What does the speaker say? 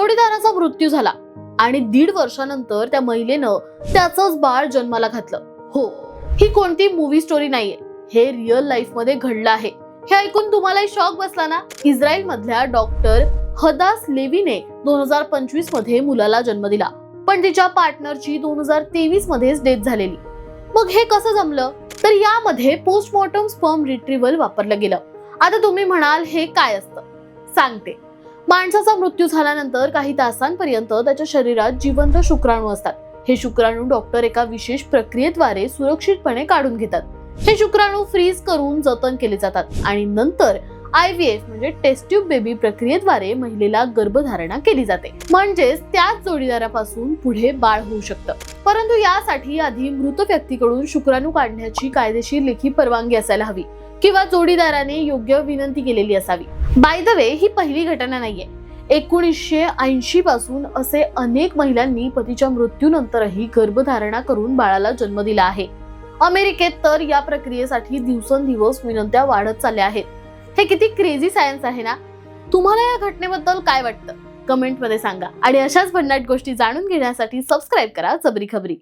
जोडीदाराचा मृत्यू झाला आणि 1.5 वर्षानंतर त्या महिलेनं त्याचंच बाळ जन्माला घातलं. हो, ही कोणती मूवी स्टोरी नाहीये, हे रिअल लाईफ मध्ये घडलं आहे. हे ऐकून तुम्हालाही शॉक बसला ना? इस्रायल मधल्या डॉक्टर हदास लेवीने 2025 मध्ये मुलाला जन्म दिला, पण तिच्या पार्टनरची 2023 मध्येच डेथ झालेली. मग हे कसं जमलं? तर यामध्ये पोस्टमॉर्टम स्पर्म रिट्रीव्हल वापरलं गेलं. आता तुम्ही म्हणाल हे काय असतं? सांगते. माणसाचा मृत्यू झाल्यानंतर काही तासांपर्यंत त्याच्या शरीरात जिवंत शुक्राणू असतात. हे शुक्राणू डॉक्टर एका विशेष प्रक्रियेद्वारे सुरक्षितपणे काढून घेतात. हे शुक्राणू फ्रीज करून जतन केले जातात आणि नंतर IVF म्हणजे टेस्ट ट्यूब बेबी प्रक्रियेद्वारे महिलेला गर्भधारणा केली जाते. म्हणजेच त्याच जोडीदारापासून पुढे बाळ होऊ शकतं. परंतु यासाठी आधी मृत व्यक्तीकडून शुक्राणू काढण्याची कायदेशीर लेखी परवानगी असायला हवी किंवा जोडीदाराने योग्य विनंती केलेली असावी. बाय द वे, ही पहिली घटना नाहीये. 1980 पासून असे अनेक महिलांनी पतीच्या मृत्यूनंतरही गर्भधारणा करून बाळाला जन्म दिला आहे. अमेरिकेत तर या प्रक्रियेसाठी दिवसेंदिवस विनंत्या वाढत चालल्या आहेत. हे किती क्रेझी सायन्स आहे ना? तुम्हाला या घटनेबद्दल काय वाटतं? कमेंट मध्ये सांगा आणि अशाच भन्नाट गोष्टी जाणून घेण्यासाठी सबस्क्राईब करा जबरी खबरी.